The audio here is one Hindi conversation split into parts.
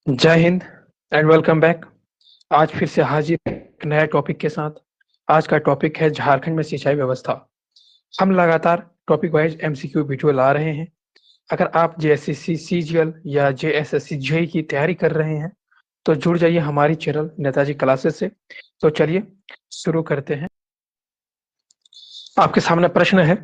जय हिंद एंड वेलकम बैक। आज फिर से हाजिर एक नया टॉपिक के साथ। आज का टॉपिक है झारखंड में सिंचाई व्यवस्था। हम लगातार टॉपिक वाइज एमसीक्यू वीडियो ला रहे हैं। अगर आप जेएसएससी सीजीएल या जेएसएससी जेई की तैयारी कर रहे हैं तो जुड़ जाइए हमारी चैनल नेताजी क्लासेस से। तो चलिए शुरू करते हैं। आपके सामने प्रश्न है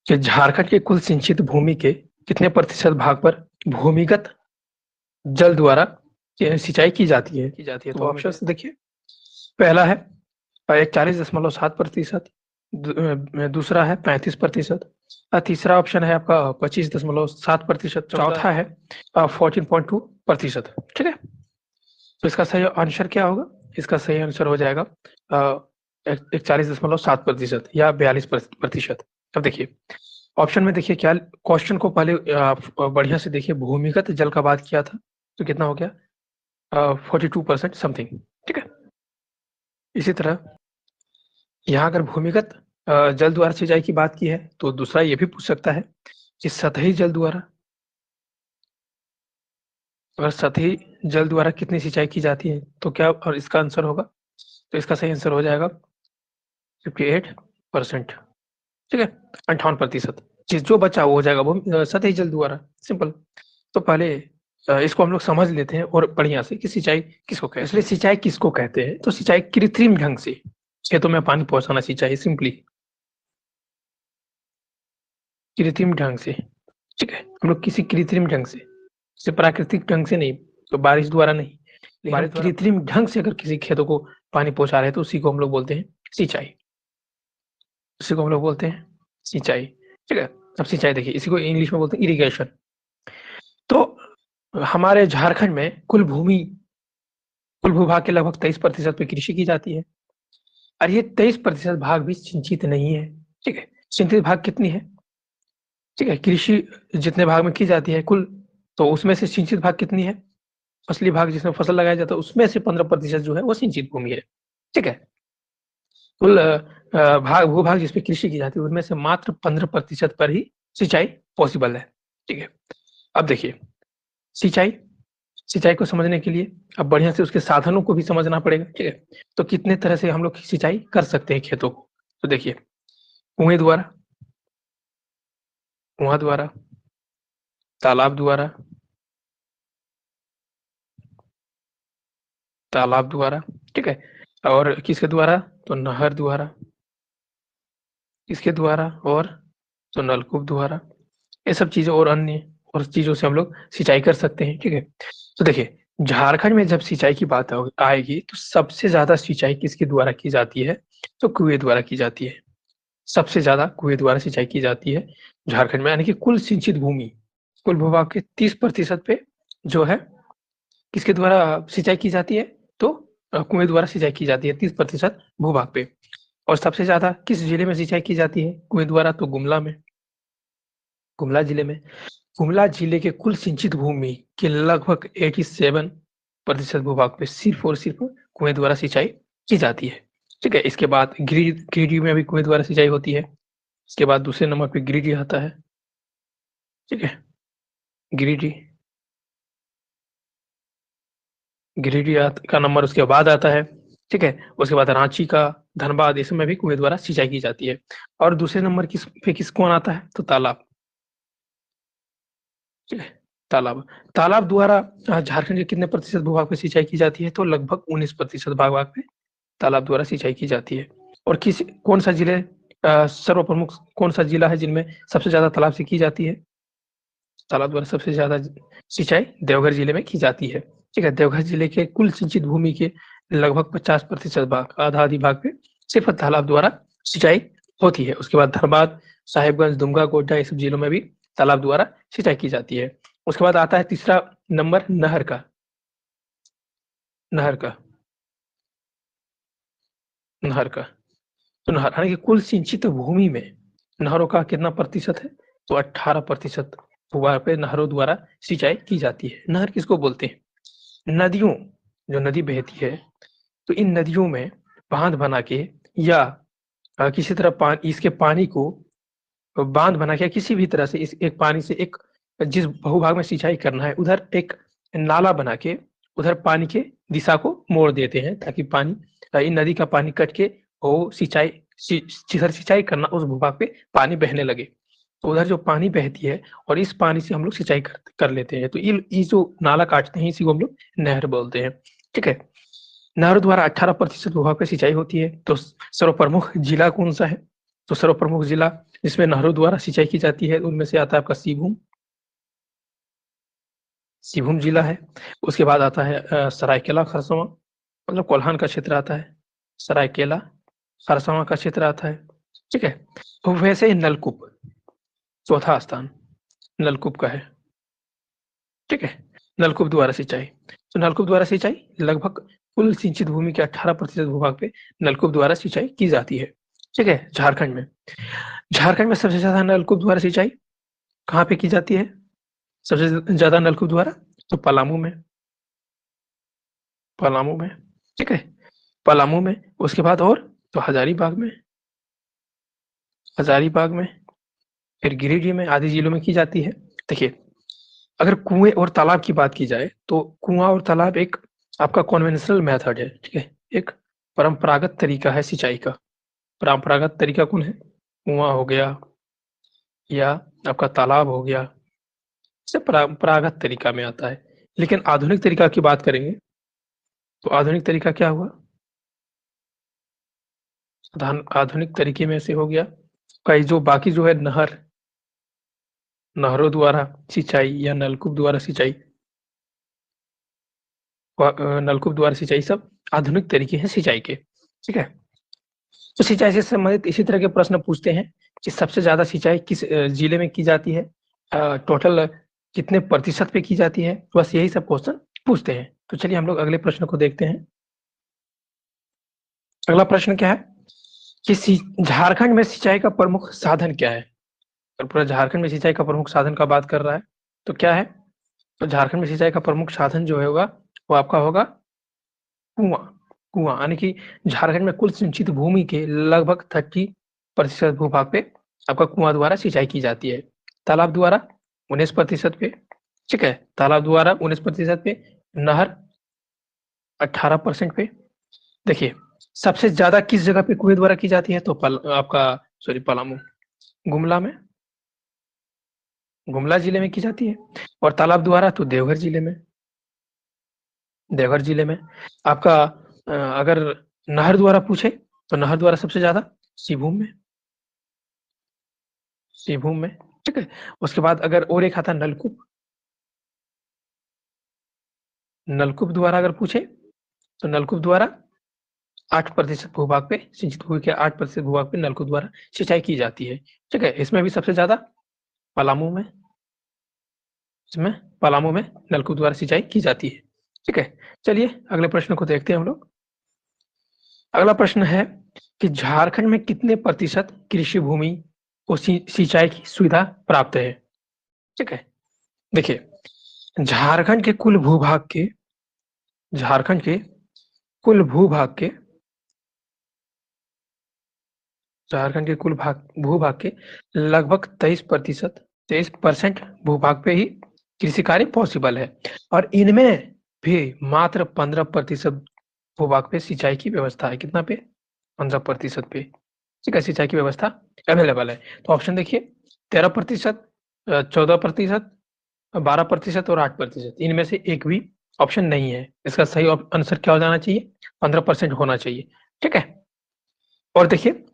कि झारखंड के कुल सिंचित भूमि के कितने प्रतिशत भाग पर भूमिगत जल द्वारा सिंचाई की जाती है। तो ऑप्शन देखिए। पहला है 41.7%, दूसरा है 35%, तीसरा ऑप्शन है आपका 25.7%, चौथा है 14.2%। ठीक है, तो इसका सही आंसर क्या होगा? इसका सही आंसर हो जाएगा 41.7% या 42%। अब देखिए ऑप्शन में, देखिए क्या क्वेश्चन को पहले बढ़िया से देखिए। भूमिगत जल का बात किया था तो कितना हो गया? 42% समथिंग। ठीक है, इसी तरह यहाँ अगर भूमिगत जल द्वारा सिंचाई की बात की है तो दूसरा ये भी पूछ सकता है कि सतही जल द्वारा, अगर सतही जल द्वारा कितनी सिंचाई की जाती है तो क्या, और इसका आंसर होगा, तो इसका सही आंसर हो जाएगा 58%। ठीक है, 58%। जो बचा वो हो जाएगा वो सतही जल द्वारा। सिंपल। तो पहले इसको हम लोग समझ लेते हैं और बढ़िया से कि सिंचाई किसको कहते हैं। इसलिए सिंचाई किसको कहते हैं? तो सिंचाई कृत्रिम ढंग से खेतों में पानी पहुंचाना सिंचाई, सिंपली कृत्रिम ढंग से। ठीक है, हम लोग किसी कृत्रिम ढंग से प्राकृतिक ढंग से नहीं, तो बारिश द्वारा नहीं, लेकिन हम कृत्रिम ढंग से अगर किसी खेतों को पानी पहुंचा रहे हैं तो उसी को हम लोग बोलते हैं सिंचाई। उसी को हम लोग बोलते हैं सिंचाई। ठीक है, अब सिंचाई देखिए, इसी को इंग्लिश में बोलते हैं इरिगेशन। तो हमारे झारखंड में कुल भूभाग के लगभग 23% पे कृषि की जाती है, और ये 23% भाग भी सिंचित नहीं है। ठीक है, सिंचित भाग कितनी है? ठीक है, कृषि जितने भाग में की जाती है कुल, तो उसमें से सिंचित भाग कितनी है? फसली भाग जिसमें फसल लगाया जाता है उसमें से 15% जो है वो सिंचित भूमि है। ठीक है, कुल भूभाग जिसपे कृषि की जाती है उनमें से मात्र 15% पर ही सिंचाई पॉसिबल है। ठीक है, अब देखिए सिंचाई सिंचाई को समझने के लिए अब बढ़िया से उसके साधनों को भी समझना पड़ेगा। ठीक है, तो कितने तरह से हम लोग सिंचाई कर सकते हैं खेतों को? तो देखिए, कुएं द्वारा, कुआं द्वारा, तालाब द्वारा, तालाब द्वारा। ठीक है, और किसके द्वारा? तो नहर द्वारा। किसके द्वारा? और तो नलकूप द्वारा। ये सब चीजें और अन्य और चीजों से हम लोग सिंचाई कर सकते हैं। ठीक है, तो देखिए झारखंड में जब सिंचाई की बात आएगी तो सबसे ज्यादा सिंचाई किसके द्वारा की जाती है? तो कुएं द्वारा की जाती है। सबसे ज्यादा कुएं द्वारा सिंचाई की जाती है झारखंड में, यानी कि कुल सिंचित भूमि, कुल भूभाग के 30% पे जो है किसके द्वारा सिंचाई की जाती है? तो कुएं द्वारा सिंचाई की जाती है 30% भूभाग पे। और सबसे ज्यादा किस जिले में सिंचाई की जाती है कुएं द्वारा? तो गुमला में, गुमला जिले में। गुमला जिले के कुल सिंचित भूमि के लगभग 87% भूभाग पे सिर्फ और सिर्फ कुएं द्वारा सिंचाई की जाती है। ठीक है, इसके बाद गिरिडीह में भी कुएं द्वारा सिंचाई होती है। इसके बाद दूसरे नंबर पे गिरिडीह आता है। ठीक है, गिरिडीह, का नंबर उसके बाद आता है। ठीक है, उसके बाद रांची का, धनबाद, इसमें भी कुएं द्वारा सिंचाई की जाती है। और दूसरे नंबर किस कौन आता है? तो तालाब। ठीक है, तालाब, तालाब द्वारा झारखंड के कितने प्रतिशत भूभाग पे सिंचाई की जाती है? तो लगभग 19% भाग पे तालाब द्वारा सिंचाई की जाती है। और कौन सा जिले सर्वप्रमुख कौन सा जिला है जिनमें सबसे ज्यादा तालाब से की जाती है? तालाब द्वारा सबसे ज्यादा सिंचाई देवघर जिले में की जाती है। ठीक है, देवघर जिले के कुल सिंचित भूमि के लगभग 50% भाग, आधा आधी भाग पे सिर्फ तालाब द्वारा सिंचाई होती है। उसके बाद धनबाद, साहिबगंज, दुमका, गोड्डा, ये सब जिलों में भी तालाब द्वारा सिंचाई की जाती है। उसके बाद आता है तीसरा नंबर नहर का। नहर का नहर का तो नहर, यानी कि कुल सिंचित भूमि में नहरों का कितना प्रतिशत है? तो 18% भूभाग पे नहरों द्वारा सिंचाई की जाती है। नहर किसको बोलते हैं? नदियों, जो नदी बहती है तो इन नदियों में बांध बना के या किसी तरह इसके पानी को बांध बना के किसी भी तरह से इस एक पानी से एक जिस भूभाग में सिंचाई करना है उधर एक नाला बना के उधर पानी के दिशा को मोड़ देते हैं ताकि पानी इन नदी का पानी कट के वो जिधर सिंचाई करना उस भूभाग पे पानी बहने लगे। तो उधर जो पानी बहती है और इस पानी से हम लोग सिंचाई कर लेते हैं। तो ये जो नाला काटते हैं इसी को हम लोग नहर बोलते हैं। ठीक है। नहरों द्वारा 18% भूभाग पे सिंचाई होती है। तो सर्वप्रमुख जिला कौन सा है? तो सर्वप्रमुख जिला जिसमें नहरों द्वारा सिंचाई की जाती है उनमें से आता है आपका सिंहभूम जिला है। उसके बाद आता है सरायकेला खरसावां, मतलब कोल्हान का क्षेत्र आता है। सरायकेला खरसावां का क्षेत्र आता है। ठीक है। तो वैसे ही नलकूप चौथा स्थान नलकूप का है। ठीक है। नलकूप द्वारा सिंचाई। तो नलकूप द्वारा सिंचाई लगभग कुल सिंचित भूमि के 18% भूभाग पे नलकूप द्वारा सिंचाई की जाती है। ठीक है। झारखंड में सबसे ज्यादा नलकूप द्वारा सिंचाई कहाँ पे की जाती है? सबसे ज्यादा नलकूप द्वारा तो पलामू में। ठीक है। पलामू में। उसके बाद और तो हजारीबाग में, फिर गिरिडीह में, आदि जिलों में की जाती है। देखिए, अगर कुएं और तालाब की बात की जाए तो कुआं और तालाब एक आपका कन्वेंशनल मेथड है। ठीक है। एक परंपरागत तरीका है सिंचाई का। परंपरागत तरीका कौन है? कुआं हो गया या आपका तालाब हो गया, से परंपरागत तरीका में आता है। लेकिन आधुनिक तरीका की बात करेंगे तो आधुनिक तरीका क्या हुआ? आधुनिक तरीके में से हो गया कई जो बाकी जो है नहरों द्वारा सिंचाई या नलकूप द्वारा सिंचाई सब आधुनिक तरीके हैं सिंचाई के। ठीक है। तो सिंचाई से संबंधित इसी तरह के प्रश्न पूछते हैं कि सबसे ज्यादा सिंचाई किस जिले में की जाती है, टोटल कितने प्रतिशत पे की जाती है, बस यही सब क्वेश्चन पूछते हैं। तो चलिए हम लोग अगले प्रश्न को देखते हैं। अगला प्रश्न क्या है कि झारखंड में सिंचाई का प्रमुख साधन क्या है? और पूरा झारखंड में सिंचाई का प्रमुख साधन का बात कर रहा है तो क्या है? तो झारखंड में सिंचाई का प्रमुख साधन जो होगा वो आपका होगा कुआं। कुआं यानी कि झारखंड में कुल सिंचित भूमि के लगभग 30% भूभाग पे आपका कुआं द्वारा सिंचाई की जाती है। तालाब द्वारा 19% पे। ठीक है। तालाब द्वारा 19% पे। नहर 18% पे। देखिए, सबसे ज्यादा किस जगह पे कुएं द्वारा की जाती है? तो आपका सॉरी पलामू, गुमला में, गुमला जिले में की जाती है। और तालाब द्वारा तो देवघर जिले में। आपका अगर नहर द्वारा पूछे तो नहर द्वारा सबसे ज्यादा सिंहभूम में, सिंहभूम में। ठीक है। उसके बाद अगर और एक आता नलकूप, नलकूप द्वारा अगर पूछे तो नलकूप द्वारा 8% भूभाग पे सिंचित भूमि के 8% भूभाग पे नलकूप द्वारा सिंचाई की जाती है। ठीक है। इसमें भी सबसे ज्यादा पलामू में, इसमें पलामू में नलकूप द्वारा सिंचाई की जाती है। ठीक है। चलिए अगले प्रश्न को देखते हैं हम लोग। अगला प्रश्न है कि झारखंड में कितने प्रतिशत कृषि भूमि को सिंचाई की सुविधा प्राप्त है? ठीक है। देखिए, झारखंड के कुल भूभाग के झारखंड के कुल भूभाग के झारखंड के कुल भूभाग के लगभग 23% भूभाग पे ही कृषि कार्य पॉसिबल है। और इनमें भी मात्र 15% भूभाग पे सिंचाई की व्यवस्था है। कितना पे? 15% पे। ठीक है। सिंचाई की व्यवस्था अवेलेबल है। तो ऑप्शन देखिए, 13%, 14%, 12% और 8%। इनमें से एक भी ऑप्शन नहीं है। इसका सही आंसर क्या हो जाना चाहिए? 15% होना चाहिए। ठीक है। और देखिए,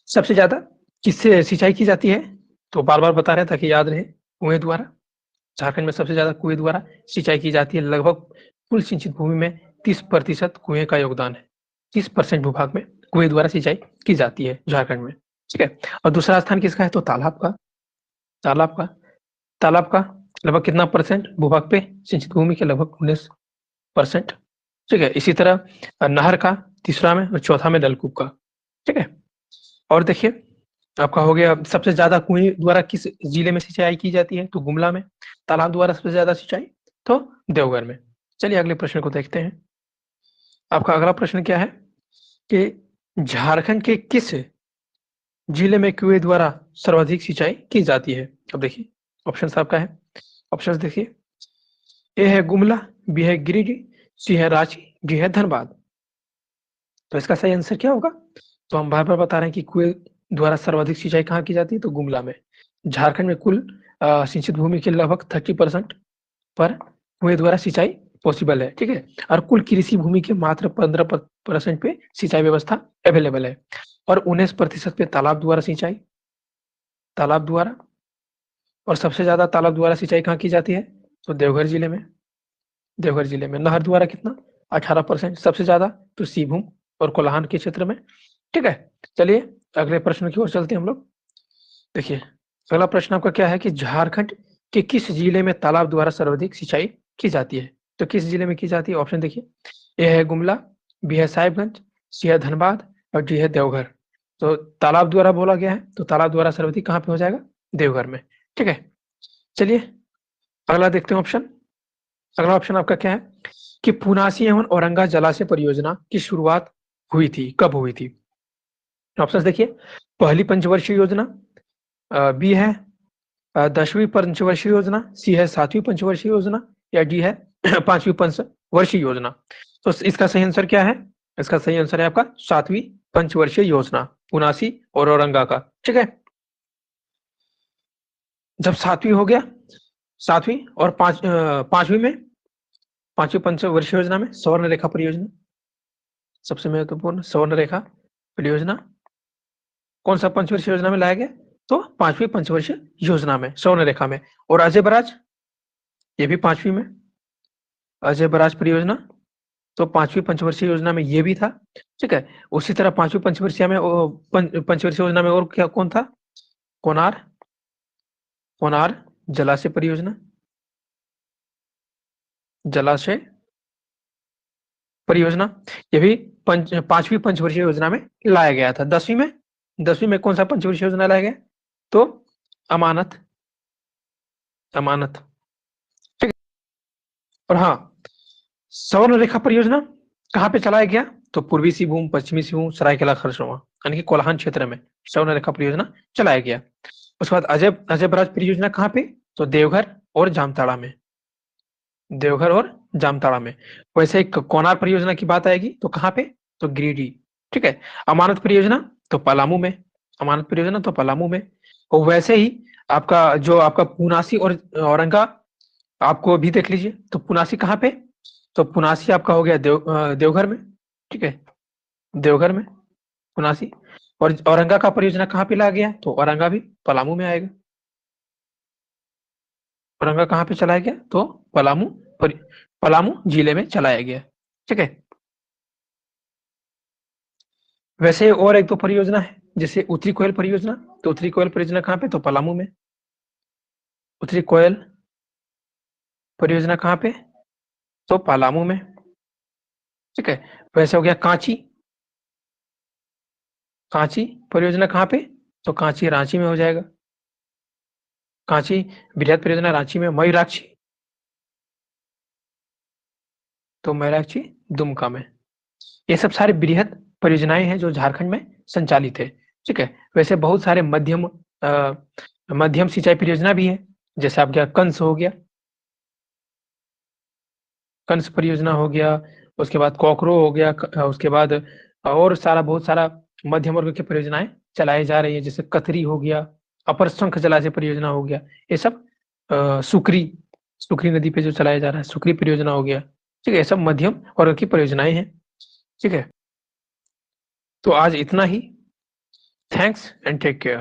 सबसे ज्यादा किससे सिंचाई की जाती है? तो बार बार बता रहे हैं ताकि याद रहे। कुएं द्वारा। झारखंड में सबसे ज्यादा कुएं द्वारा सिंचाई की जाती है। लगभग कुल सिंचित भूमि में 30% कुएं का योगदान है। 30% भूभाग में कुएं द्वारा सिंचाई की जाती है झारखंड में। ठीक है। और दूसरा स्थान किसका है? तो तालाब का तालाब का लगभग कितना परसेंट भूभाग पे सिंचित भूमि के? लगभग 19%। ठीक है। इसी तरह नहर का तीसरा में और चौथा में नलकूप का। ठीक है। और देखिए, आपका हो गया सबसे ज्यादा कुएं द्वारा किस जिले में सिंचाई की जाती है? तो गुमला में। तालाब द्वारा सबसे ज्यादा सिंचाई तो देवघर में। चलिए अगले प्रश्न को देखते हैं। आपका अगला प्रश्न क्या है कि झारखंड के किस जिले में कुएं द्वारा सर्वाधिक सिंचाई की जाती है? अब देखिए, ऑप्शन आपका है। ऑप्शन देखिए, ए है गुमला, बी है गिरिडीह, सी है रांची, डी है धनबाद। तो इसका सही आंसर क्या होगा? तो हम बार बार बता रहे हैं कि कुएं द्वारा सर्वाधिक सिंचाई कहाँ की जाती है? तो गुमला में। झारखंड में कुल सिंचित भूमि के लगभग 30% पर कुएं द्वारा सिंचाई पॉसिबल है, ठीक है। और कुल कृषि भूमि के मात्र 15% पे सिंचाई व्यवस्था अवेलेबल है और 19% पे तालाब द्वारा सिंचाई, तालाब द्वारा। और सबसे ज्यादा तालाब द्वारा सिंचाई कहाँ की जाती है? तो देवघर जिले में। देवघर जिले में नहर द्वारा कितना? 18% सबसे ज्यादा। तो सिंहभूम और कोल्हान के क्षेत्र में, ठीक है। चलिए अगले प्रश्न की ओर चलते हैं हम लोग। देखिए अगला प्रश्न आपका क्या है कि झारखंड के किस जिले में तालाब द्वारा सर्वाधिक सिंचाई की जाती है? तो किस जिले में की जाती है? ऑप्शन देखिए, ए है गुमला, बी है साहिबगंज, सी है धनबाद और डी है देवघर। तो तालाब द्वारा बोला गया है, तो तालाब द्वारा सर्वाधिक कहाँ पे हो जाएगा? देवघर में, ठीक है। चलिए अगला देखते हैं ऑप्शन। अगला ऑप्शन आपका क्या है कि पुनासी एवं औरंगा जलाशय परियोजना की शुरुआत हुई थी, कब हुई थी? ऑप्शन देखिए, पहली पंचवर्षीय योजना, बी है 10वीं पंचवर्षीय योजना, सी है 7वीं पंचवर्षीय योजना या डी है 5वीं पंचवर्षीय योजना। तो इसका सही आंसर क्या है? इसका सही आंसर है आपका 7वीं पंचवर्षीय योजना, पुनासी और औरंगा का, ठीक है। जब 7वीं हो गया, 7वीं और 5वीं में, 5वीं पंचवर्षीय योजना में स्वर्ण रेखा परियोजना सबसे महत्वपूर्ण, स्वर्ण रेखा परियोजना कौन सा पंचवर्षीय योजना में लाया गया? तो 5वीं पंचवर्षीय योजना में, स्वर्ण रेखा में। और अजय बराज, ये भी 5वीं में, अजय बराज परियोजना तो 5वीं पंचवर्षीय योजना में ये भी था, ठीक है। उसी तरह 5वीं पंचवर्षीय में पंचवर्षीय योजना में और क्या कौन था? कोनार, कोनार जलाशय परियोजना, जलाशय परियोजना, ये भी 5वीं पंचवर्षीय योजना में लाया गया था। 10वीं में कौन सा पंचवर्षीय योजना लाया गया? तो अमानत, अमानत, ठीक है। और हाँ, स्वर्ण रेखा परियोजना कहाँ पे चलाया गया? तो पूर्वी सिंहभूम, पश्चिमी सिंहभूम, सरायकेला खरसावां यानी कि कोल्हान क्षेत्र में स्वर्ण रेखा परियोजना चलाया गया। उसके बाद अजय अजय बराज परियोजना कहाँ पे? तो देवघर और जामताड़ा में, देवघर और जामताड़ा में। वैसे एक कोनार परियोजना की बात आएगी तो कहाँ पे? तो गिरिडीह, ठीक है। अमानत परियोजना तो पलामू में, अमानत परियोजना तो पलामू में। और वैसे ही आपका जो आपका पुनासी और औरंगा आपको भी देख लीजिए, तो पुनासी कहाँ पे? तो पुनासी आपका हो गया देवघर में, ठीक है, देवघर में पुनासी। और औरंगा का परियोजना कहाँ पे लाया गया? तो औरंगा भी पलामू में आएगा। औरंगा कहाँ पे चलाया गया? तो पलामू, पलामू जिले में चलाया गया, ठीक है। वैसे और एक दो परियोजना है, जैसे उत्तरी कोयल परियोजना, तो उत्तरी कोयल परियोजना कहाँ पे? तो पलामू में। उत्तरी कोयल परियोजना कहाँ पे? तो पलामू में, ठीक है। वैसे हो गया कांची, कांची परियोजना कहाँ पे? तो कांची रांची में हो जाएगा। कांची बृहद परियोजना रांची में। मयूराक्षी, तो मयूराक्षी दुमका में। ये सब सारे बृहद परियोजनाएं हैं जो झारखंड में संचालित है, ठीक है। वैसे बहुत सारे मध्यम सिंचाई परियोजना भी है, जैसे आपका कंस हो गया, कंस परियोजना हो गया। उसके बाद कॉकरो हो गया, उसके बाद और सारा बहुत सारा मध्यम वर्ग की परियोजनाएं चलाई जा रही है, जैसे कतरी हो गया, अपर शंख जलाशय परियोजना हो गया। ये सब सुकरी, सुकरी नदी पे जो चलाया जा रहा है, सुकरी परियोजना हो गया, ठीक है। ये सब मध्यम वर्ग की परियोजनाएं हैं, ठीक है। तो आज इतना ही। Thanks and take care.